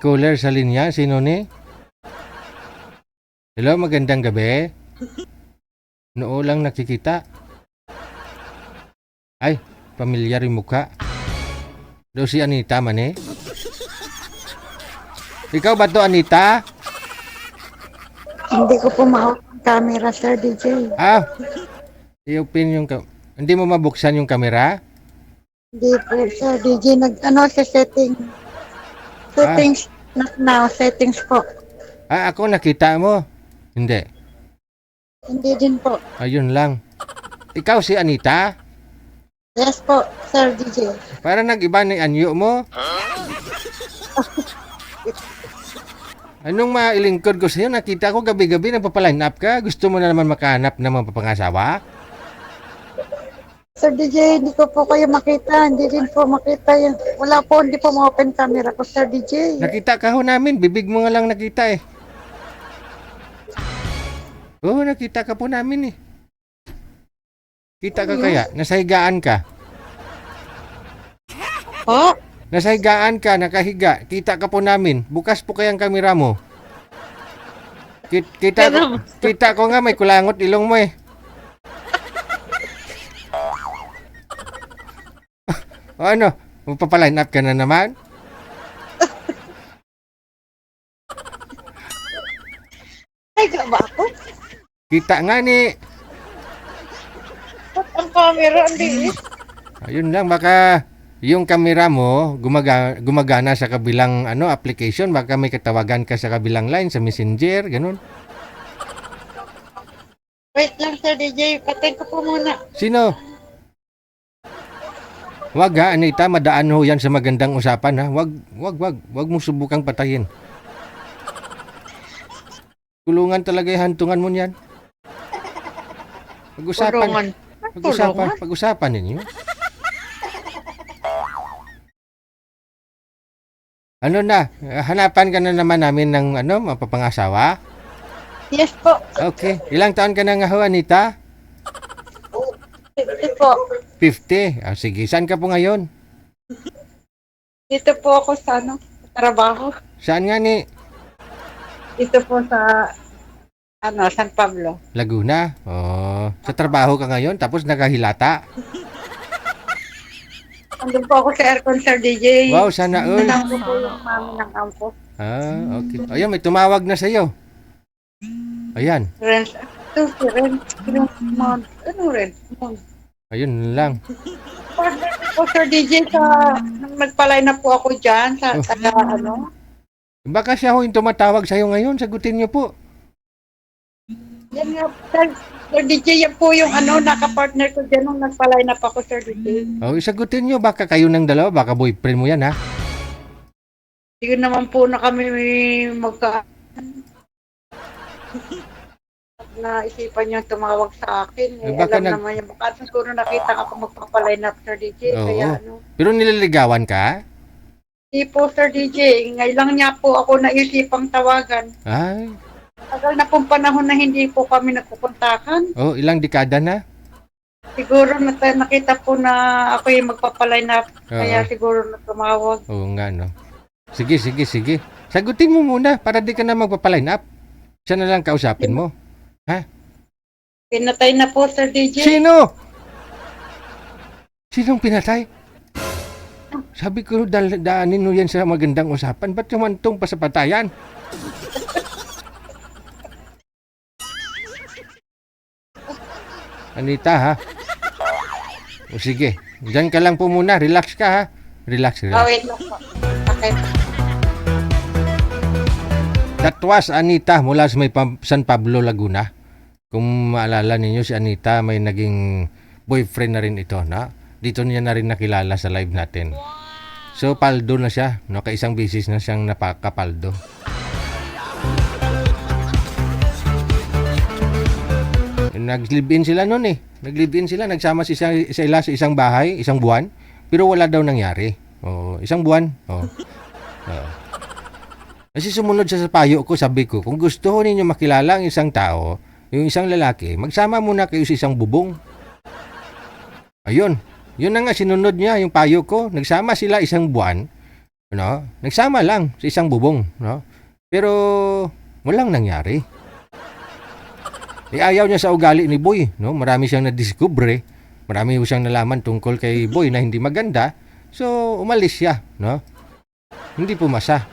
Caller sa linya, sino ni? Hello, magandang gabi. Noo lang nakikita. Ay, pamilyar yung mukha. Do si Anita man eh. Ikaw ba to, Anita? Hindi ko po mahawak ang camera, Sir DJ. Ah, i-open yung hindi mo mabuksan yung camera? Hindi po, Sir DJ. Sa Ah, settings, not now, settings po. ako nakita mo. Hindi. Hindi din po. Ayun lang. Ikaw si Anita? Yes po, Sir DJ. Para nag-iba na anyo mo. Anong mailingkod ko sa'yo? Nakita ko gabi-gabi nagpapaline up ka. Gusto mo na naman makahanap ng mga papangasawa? Sir DJ, hindi ko po kayo makita. Hindi din po makita yan. Wala po, hindi po ma-open camera ko, Sir DJ. Nakita ka ho namin. Bibig mo nga lang nakita eh. Oo, nakita ka po namin eh. Kita ka kaya? Nasahigaan ka. Po? Nasahigaan ka, nakahiga. Kita ka po namin. Bukas po kayang kamera mo. Kita ko nga may kulangot ilong mo eh. O ano? Magpapaline up ka na naman? Ay, ba ako? Kita nga ni. Ba't ang camera? Hindi. Ayun lang, baka yung kamera mo gumagana sa kabilang application. Baka may katawagan ka sa kabilang line, sa messenger, ganun. Wait lang, Sir DJ. Patay ko po muna. Sino? Wag ha, Anita, madaan ho yan sa magandang usapan ha. Wag mo subukang patayin. Kulungan talaga yung hantungan mo niyan. Pag-usapan ninyo. Ano na, hanapan ka na naman namin ng mapapangasawa? Yes po. Okay, ilang taon ka na nga ho, Anita? Dito po. 50. Sige, saan ka po ngayon? Dito po ako sa trabaho. Saan nga ni? Dito po sa San Pablo. Laguna. Oh, sa trabaho ka ngayon tapos nakahilata. Andun po ako sa aircon, Sir DJ. Wow, sana all. Nanang po yung mami ng ampo. Okay. Ayun, may tumawag na sa'yo. Ayan. Rent. Ito si Rent. Ano Rent? Ayun lang. Partner po, Sir DJ, nung nagpalay na po ako dyan sa Baka siya ho yung tumatawag sa'yo ngayon. Sagutin niyo po. Yan nga, Sir DJ, yan po yung nakapartner ko dyan nung nagpalay na pa ako, Sir DJ. Sagutin niyo. Baka kayo ng dalawa. Baka boyfriend mo yan, ha? Hindi naman po na kami naisipan niya tumawag sa akin. Baka Alam naman niya. Baka siguro nakita ako magpapalay na, Sir DJ. Oo. Kaya Pero nililigawan ka? Hindi po, Sir DJ. Ngayon lang niya po ako naisipang tawagan. Ay. Tagal na pong panahon na hindi po kami nagpupuntakan. Ilang dekada na? Siguro nakita po na ako yung magpapalay na. Kaya siguro na tumawag. Oo nga, no? Sige. Sagutin mo muna para di ka na magpapaline up. Siya na lang kausapin mo. Ha? Pinatay na po, Sir DJ. Sino? Sinong pinatay? Sabi ko, daanin mo yan sa magandang usapan. Ba't humantong pa sa patayan? Anita, ha? Sige. Diyan ka lang po muna. Relax ka, ha? Relax. Wait lang po. Okay. That was Anita mula sa San Pablo, Laguna. Kung maalala ninyo, si Anita may naging boyfriend na rin ito. Na? Dito niya na rin nakilala sa live natin. So, paldo na siya. No? Kaisang bisis na siyang napakapaldo. Nag-live-in sila noon eh. Nag-live-in sila. Nagsama sila sa isang bahay, isang buwan. Pero wala daw nangyari. Isang buwan. Kasi sumunod siya sa payo ko, sabi ko, kung gusto ho ninyo makilala ang isang tao, yung isang lalaki, magsama muna kayo sa isang bubong. Ayun. Yun na nga, sinunod niya yung payo ko. Nagsama sila isang buwan. no? Nagsama lang sa isang bubong, no? Pero walang nangyari. Ayaw niya sa ugali ni Boy, no? Marami siyang nadiskubre, marami siyang nalaman tungkol kay Boy na hindi maganda. So umalis siya, no? Hindi pumasa.